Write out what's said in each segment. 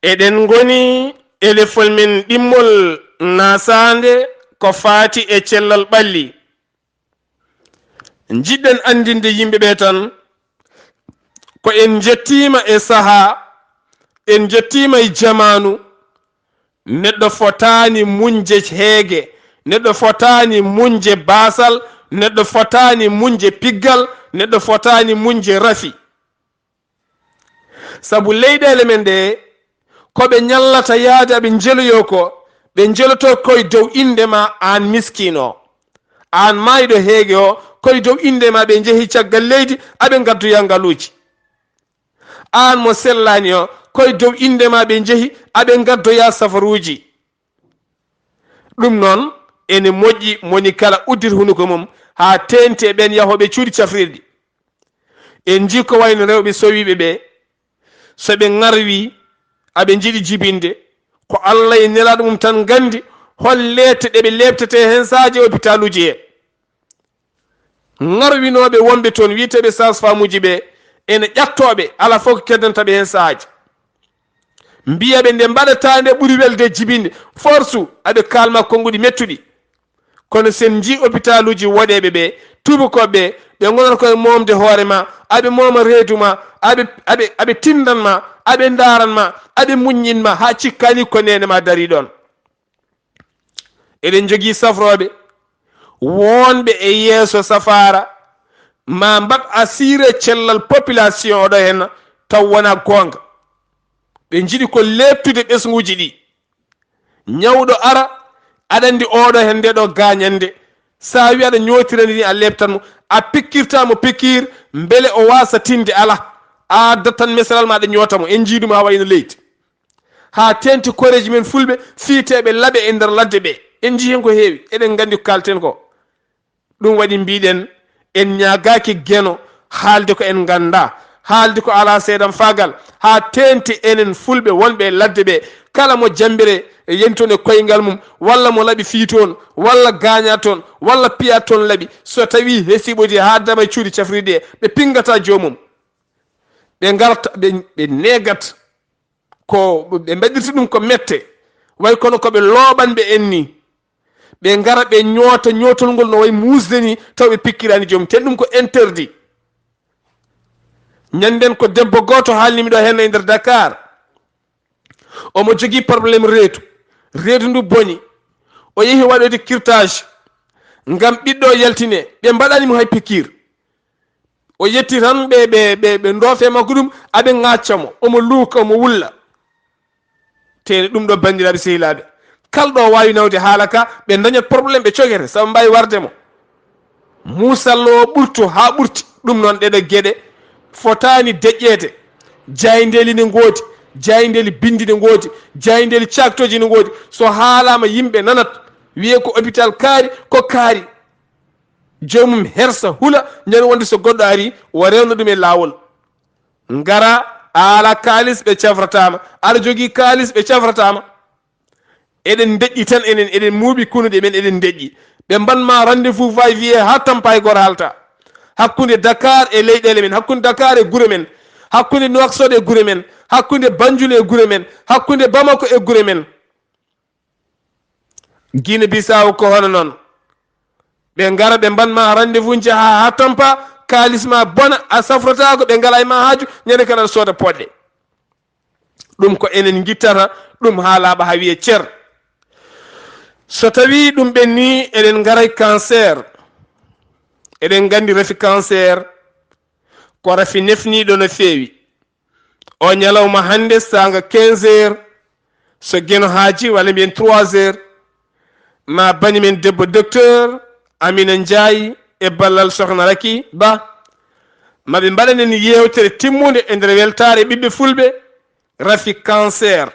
eɗen goni e lefol min ɗimmol naasaande ko faati e cellal ɓalli. Jiɗɗen andinde yimɓe ɓe tan ko en jettima e saha, en jettima e jamanu. Neɗɗo fotani munje heege, neɗɗo fotani munje basal, neɗɗo fotani munje piggal, neɗɗo fotani munje rafi. Sabu leyɗele men ɗe koɓe ñallata yaade aɓe jeloyo ko ɓe jeloto koye dow indema an miskino, an mayɗo heege o koye dow indema ɓe jeehi caggal leydi aɓe gaddoya ngaluji. An mo sellani o koye dow indema ɓe jeehi aɓe gaddoya safaruji. ɗum noon ene moƴƴi moni kala uddir hunuko mum ha tente ɓen yahoɓe cuuɗi cafrirɗi. En jii ko wayno rewɓe sowiɓe ɓe soɓe ŋarwi aɓe jiiɗi jibinde ko Allah e nelaɗo mum tan gandi hol lette ɗeɓe lebtete hen saji hôpital uji he. ŋarwinoɓe wonɓe toon wiiteɓe sage-femme uji ɓe ene ƴattoɓe ala fof ko keddantaɓe hen sahaji, mbiyaɓe nde mbaɗata nde ɓuuri welde jibinde force aɓe kalma konguɗi mettuɗi. kono sen ji hôpital uji woɗeɓe ɓe tubakoɓe ɓe gonata koye momde hoorema, aɓe moma reedu ma, aɓe tindanma, aɓe daranma, aɓe muññinma ha cikkani ko nene ma dari ɗon. eɗen jogui safroɓe wonɓe e yeeso safara ma mbat assuré cellal population oɗo hen taw wona gonga. ɓe jiiɗi ko leptude ɓesguji ɗi. ñawɗo ara aɗa andi oɗo hen nde ɗo gañande, sa wi aɗa ñotirani ni a leptanmo, a pikkirtamo pikkir beele o wasa tinde ala, a dattan mesaral ma aɗa ñotamo. en jiiduma ha wayno leydi ha tenti koreji men fulɓe fiiteɓe laaɓe e nder ladde ɓe. en jii hen ko heewi, eɗen gandi ko kalten ko. ɗum waɗi mbiɗen en ñagaki geno haalde ko en ganda, haalde ko ala seeɗan fagal ha tenti enen fulɓe wonɓe ladde ɓe. kala mo jambire yeni toon e koyngal mum, walla mo laaɓi fii toon, walla gaña toon, walla piya toon laaɓi, so tawi hesiɓodi ha dama cuuɗi cafrirɗi e ɓe pingata jomum, ɓe garta ɓe negat ko ɓe mbaɗirta ɗum ko mette way kono koɓe looɓanɓe en ni. ɓe gara ɓe ñoota ñootol ngol no way musde ni taw ɓe pikkirani joomum, ten ɗum ko interdit. ñanden ko debbo goto haalnimi ɗo hen e nder Dakar, omo jogui probléme reedu ndu boñi, o yeehi waɗode curtage ngam ɓiɗɗo yaltine, ɓe mbaɗanimo hay pikkir. o yetti tan ɓe doofe makko ɗum aɓe ŋaccamo, omo luuka omo wulla. te ɗum ɗo bandiraɓe sehilaɓe, kalɗo wawi nawde haala ka ɓe dañat probléme ɓe cogete sabu mbawi wardemo. musallo o ɓurto ha ɓurti. ɗum noon ɗeɗo gueɗe fotani deƴƴede. jayideli ne goodi, jayideli bindi ne goodi, jayideli caktoji ne goodi. so haalama yimɓe nanat wiye ko hôpital kaari ko kaari, jomum hersa hula ñande wonde so goɗɗo ari o rewna ɗum e lawol. ngara ala kalis ɓe cafratama, aɗa jogui kalis ɓe cafratama. eɗen deƴƴi tan enen eɗen muuɓi kunuɗe men eɗen deƴƴi. ɓe mbanma rendez-vous va wiye ha tampay gor halta hakkude Dakar e leyɗele men, hakkude Dakar e guure men, hakkude Nouakchott e guure men, hakkude Banjul e guure men, hakkude Bamako e guure men. Guinée Bissau ko hono noon. ɓe ngara ɓe mbanma rendez-vous jaha ha tampa, kalisma bona a safrotako, ɓe ngala e ma haaju, ñande kala sooda poɗɗe. ɗum ko enen guittata ɗum ha laaɓa ha wiye ceer. so tawi ɗum ɓenni eɗen garay cancer. eɗen gandi rafi cancer ko rafi nefniɗo no feewi. o ñalawma hande sanga 15 heures so gueno haaji walla mbiyen 3 heures ma bani men debbo docteur Amina Ndiaye e ballal sohna Raki Ba maɓe mbaɗanen yewtere timmude e nder weltare ɓiɓɓe fulɓe rafi cancer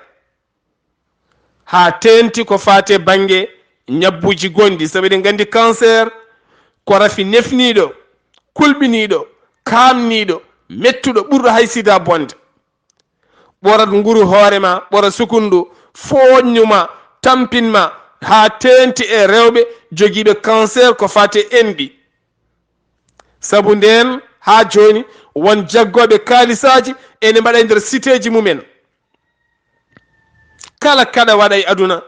ha tenti ko fate banggue ñabbuji gonɗi. sabu eɗen gandi cancer ko rafi nefniɗo, kulɓiniɗo, kamniɗo, mettuɗo, ɓurɗo hay sida bonde. ɓorat nguru hoorema, ɓora sukundu, foññuma, tampinma ha tenti e rewɓe jogiiɓe cancer ko fate enɗi. sabu nden ha joni won jaggoɓe kaalisaji ene mbaɗa e nder cité ji mumen. kala kada waɗa e aduna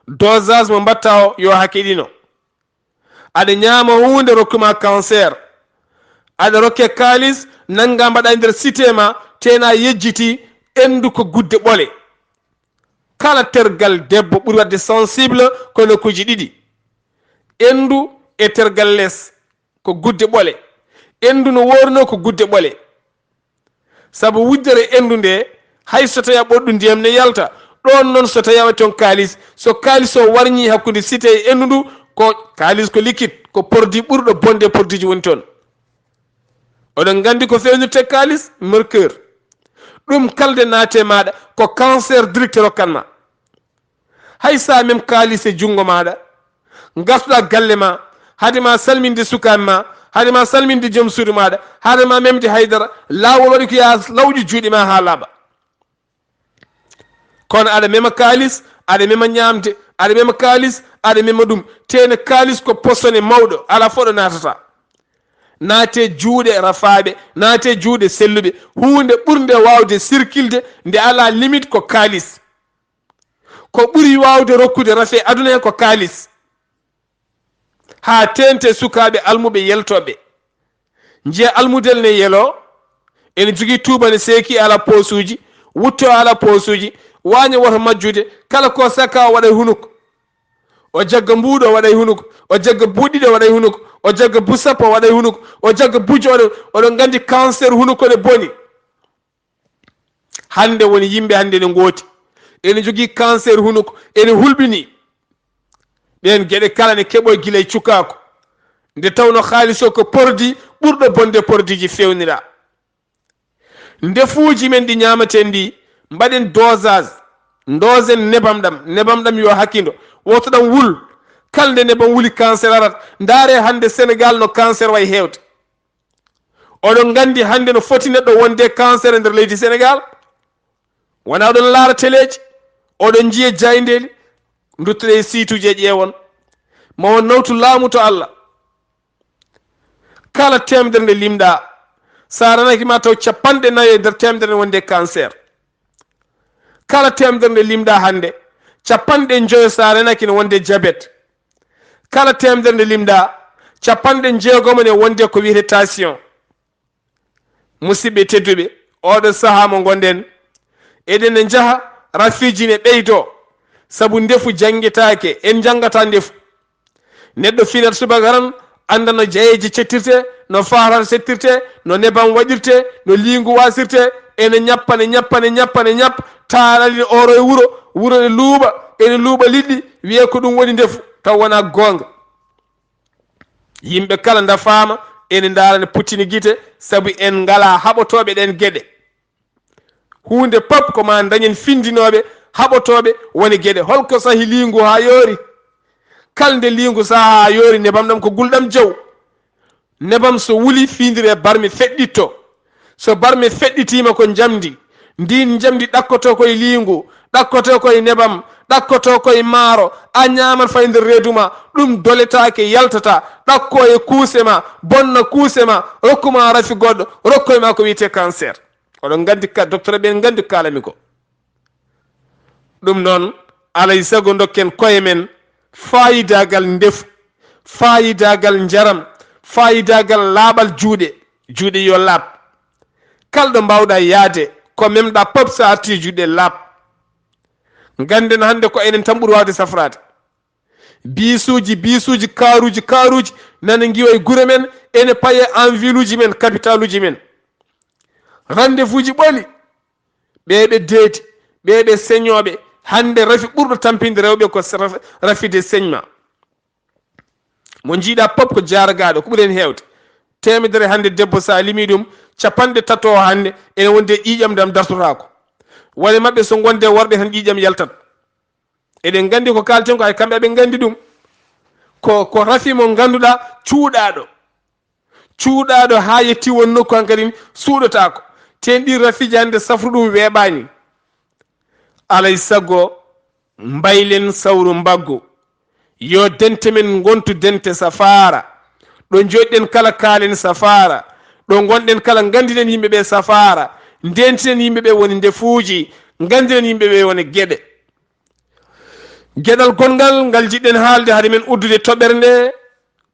dosage mo mbatta o yo hakkiɗino. aɗa ñaama hunde rokkuma cancer, aɗa rokke kalis nanga mbaɗa e nder cité ma tena yejjiti endu ko gudde ɓole. kala tergal debbo ɓuri wadde sensible ko nokkuji ɗiɗi: endu e tergal less ko gudde ɓole. endu no worno ko gudde ɓole, sabu wujjere endu nde hay so tawi a ɓoɗɗu ndiyam ne yalta. ɗon noon so tawi ton kalis, so kalis o warñi hakkude cité e endu ndu, ko kalis ko liquide, ko produit ɓurɗo bonde produit ji woni toon. oɗon gandi ko fewnirte kalis mercure. ɗum kalde naate maɗa ko cancer direct rokkanma. hay sa même kalis e jungo maɗa gartuɗa galle ma, hadema salminde sukaɓe ma, hadema salminde joom suudu maɗa, hadema memde haydara, lawol waɗi ko ya lawƴi juuɗe ma ha laaɓa. kono aɗa mema kalis, aɗa mema ñamde, aɗa mema kalis, aɗa mema ɗum. tene kalis ko posone mawɗo, ala foɗo natata. naate juuɗe rafaɓe, naate juuɗe selluɓe. hunde ɓurde wawde circulde nde ala limite ko kalis. ko ɓuri wawde rokkude rafe aduna hen ko kalis. ha tente sukaɓe almuɓe yeltoɓe jiya almudel ne yelo, ene jogui tubane seeki ala posuji, wutto ala posuji, waña woto majjude. kala ko sakka o waɗay hunuko, o jagga mbuuɗo o waɗay hunuko, o jagga buɗɗiɗo o waɗay hunuko, o jagga busappo o waɗay hunuko, o jagga bujo oɗon gandi cancer hunuko ne boni. hande woni yimɓe hande ne gooti, ene jogui cancer hunuko, ene hulɓini. ɓen gueɗe kala ne keɓo guila e cukako, nde tawno haaliss o ko produit ɓurɗo bonde produit ji fewnira. ndefuuji men ɗi ñamaten ndi mbaɗen dosage, dosen nebam ɗam yo hakkido. woto ɗam wul, kala nde nebam wuli cancer arat. ndaare hande Sénégal no cancer way hewde. oɗon gandi hande no foti neɗɗo wonde cancer e nder leydi Sénégal. wona oɗon laara téléji, oɗon jiiye jayndeli, duttoɗe e situji e ƴeewon. ma won nawtu laamu to Allah. kala temedere nde limɗa sa ranaki ma taw 40 e nder temedere nde wonde cancer. kala temedere nde limɗa hande 50 sa renaki ne wonde diabete. kala temedere nde limɗa 60 ne wonde ko wiyete tension. musidɓe tedduɓe, oɗo saaha mo gonɗen eɗen ne jaaha rafiji ne ɓeydo, sabu ndefu jangguetake, en jangata ndefu. neɗɗo finat subaka tan anda no jayeji cettirte, no farata settirte, no nebam waɗirte, no lingu wasirte. ene ñappa taarali oro e wuro ne luuɓa, ene luuɓa liɗɗi, wiye ko ɗum woni ndefu, taw wona gonga. yimɓe kala nda faama ene ndaara ne puttini guite, sabu en ngala haɓotoɓe ɗen gueɗe. hunde pop ko ma dañen findinoɓe haɓotoɓe woni gueɗe. holko sahi lingu ha yoori? kala nde lingu saha ha yoori, nebam ɗam ko gulɗam jaw. nebam so wuli findire barmi feɗɗitto. so barmi feɗɗitima ko jamdi, ndin jamdi ɗakkoto koye lingu, ɗakkoto koye nebam, ɗakkoto koye maaro. a ñaman fay nder reedu ma, ɗum doletake yaltata. ɗakko e kuuse ma, bonna kuuse ma, rokkuma rafi goɗɗo, rokkoye ma ko wiyete cancer. oɗon gandi ka docteur ɓen gandi kalami ko. ɗum noon alay sago dokken koye men fayidagal ndefu, fayidagal jaram, fayidagal laaɓal juuɗe yo laaɓ. kala ɗo mbawɗa yaade ko memɗa pop sa arti juuɗe laaɓ. ganden hande ko enen tan ɓuuri wawde safrade. bisuji karuji nana giwa e guure men, ene paye en ville uji men, capital uji men. rendez-vous ji ɓoli, ɓeɓe deedi, ɓeɓe señoɓe. hande rafi ɓurɗo tampinde rewɓe ko rafide señma. mo jiiɗa pop ko jaragaɗo, ko ɓuuri hen hewde. temedere hande debbo sa limi ɗum 30 hande ene wonde ƴiƴam dam dartotako. wone mabɓe so gonde worɓe tan ƴiƴam yaltat. eɗen gandi ko kalten ko ay kamɓe aɓe gandi ɗum ko rafi mo ganduɗa cuuɗaɗo ha yetti won nokku hankadi suuɗotako. ten ɗi rafiji hande safru ɗum weeɓani. alay sago mbaylen sawru mbaggu, yo dente men gontu dente safara. ɗo joɗɗen kala kaalen safara, ɗo gonɗen kala gandinen yimɓeɓe safara, ndentinen yimɓeɓe woni ndefuuji, gandinen yimɓeɓe woni gueɗe. geɗal gongal ngal jiɗɗen haalde hade men uddude toɓɓere nde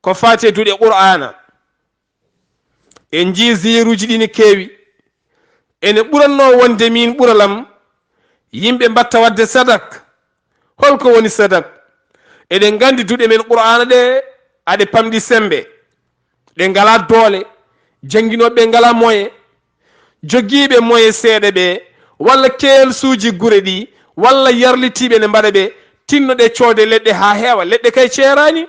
ko faati e duuɗe qur'ana. en jii ziruji ɗi ne keewi. ene ɓuranno wonde min ɓuralam yimɓe mbatta wadde sadak. holko woni sadak? eɗen gandi duuɗe men qur'ana ɗe aɗe pamɗi sembe, ɗe ngala doole, jangguinoɓe ngala moye, jogiiɓe moye seeɗa ɓe walla keelsuuji gure ɗi walla yarlitiɓe ne mbaɗa ɓe tinnoɗe coode leɗɗe ha heewa. leɗɗe kay ceerani,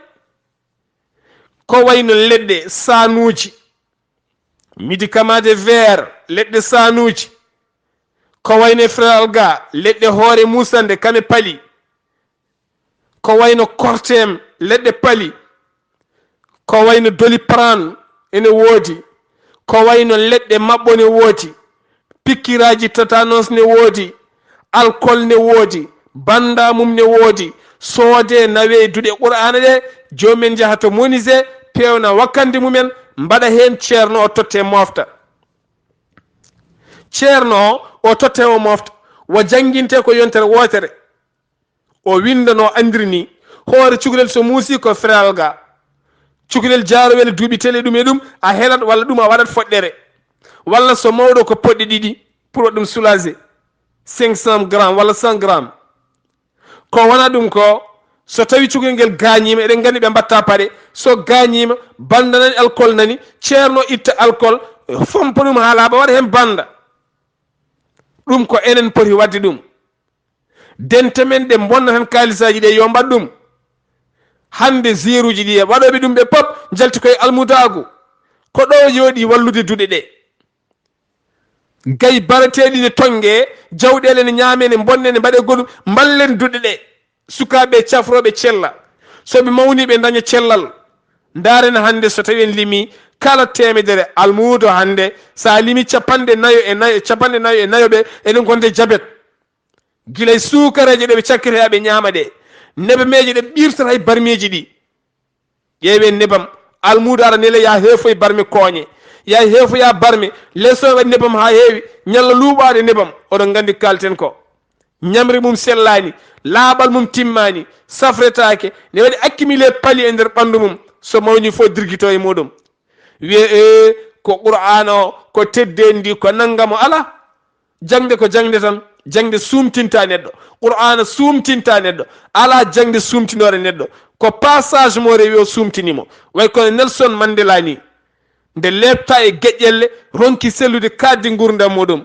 ko wayno leɗɗe sanuuji, médicament de vert, leɗɗe sanuuji, ko wayno frel ga, leɗɗe hoore musande kame pali, ko wayno cortem, leɗɗe pali, ko wayno doliprane ene woodi, ko wayno leɗɗe maɓɓo ne woodi, pikkiraji tétanos ne woodi, alcool ne woodi, banda mum ne woodi. soode nawe duɗe qur'ana ɗe jomumen jaha to monisé pewna wakkande mumen mbaɗa hen ceerno o totte mofta. ceerno o totte o mofta wo jangguinte ko yontere wotere o windano andiri ni hoore cukalel so muusi ko frel ga, cukalel jaarowel duuɓi tele ɗum e ɗum a helat walla ɗum a waɗat foɗɗere, walla so mawɗo ko poɗɗe ɗiɗi pour waɗum soulagé 500 grammes walla 100 grammes. ko wona ɗum ko so tawi cukalel ngel gañima, eɗen gandi ɓe mbatta paɗe, so gañima banda nani alcool nani, ceerno itta alcool fompa ɗum ha laaɓa waɗa hen banda. ɗum ko enen poti wadde ɗum. dente men ɗe bonna tan kalisaji ɗe yo mbaɗ ɗum. hande ziruji ɗi waɗoɓe ɗum ɓe pop jalti koye almudagu. ko ɗo yooɗi wallude duɗe ɗe. gay barateɗi ne tongue, jawɗele ne ñaame ne bonne ne mbaɗe goɗɗum, mballen duɗe ɗe. sukaɓe cafroɓe cella soɓe mawni ɓe daña cellal. darena hande so tawi en limi kala temedere almudo hande sa limi capanɗe nayo e nayo ɓe eɗen gonde jabet. guilay sukareje ɗe ɓe cakkete ɓe ñaama ɗe, nebameje ɗe ɓirtata hay barmeji ɗi. ƴeewe nebam almudo ara nele ya heefoye barme kooñe, ya heefoya barme leso waɗi nebam ha heewi ñalla luuɓade nebam. oɗon gandi kalten ko ñamre mum sellani, laaɓal mum timmani, safretake, ne waɗi accumulé pali e nder ɓandu mum. so mawni fof dirguito e muɗum wiye ko qur'ana o ko teddendi ko nanngamo. ala, jangde ko jangde tan. jangde sumtinta neɗɗo, qur'ana sumtinta neɗɗo, ala jangde sumtinore neɗɗo. ko passage mo rewi o sumtinimo. way kono Nelson Mandela ni nde lebta e geƴƴelle ronki sellude kaddi gurdam muɗum.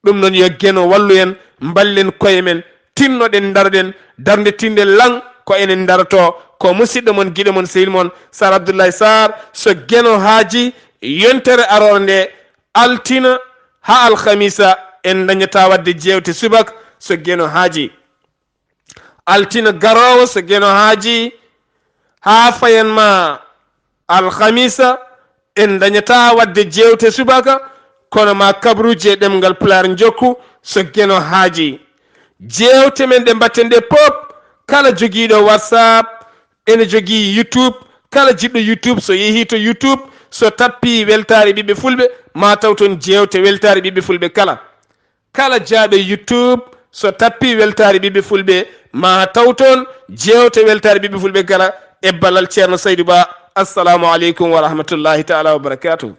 ɗum noon yo geno wallu en, ballen koye men, tinnoɗen daroɗen darde tinde lang ko enen daroto. ko musidɗo mon guiɗo mon sehil mon Ceerno Abdullaahi Saar. so geno haaji yontere arore nde altina ha alhamisa en dañata wadde jewte subak. so geno haaji altina garowo, so geno haaji ha fayanma alhamisa en dañata wadde jewte subaka, kono ma kabruji e ɗemgal pular jokku. so geno haaji jewte men ɗe mbatten ɗe pop, kala jogiiɗo whatsapp ene jogii youtube. kala jiɗɗo youtube so yeehi to youtube so tappi weltare ɓiɓɓe fulɓe ma taw toon jewte weltare ɓiɓɓe fulɓe. kala jaaɗo youtube so tappi weltare ɓiɓɓe fulɓe ma taw toon jewte weltare ɓiɓɓe fulɓe kala. e ballal ceerno Saydou Ba. assalamu aleykum wa rahmatullahi taala wa barakatuh.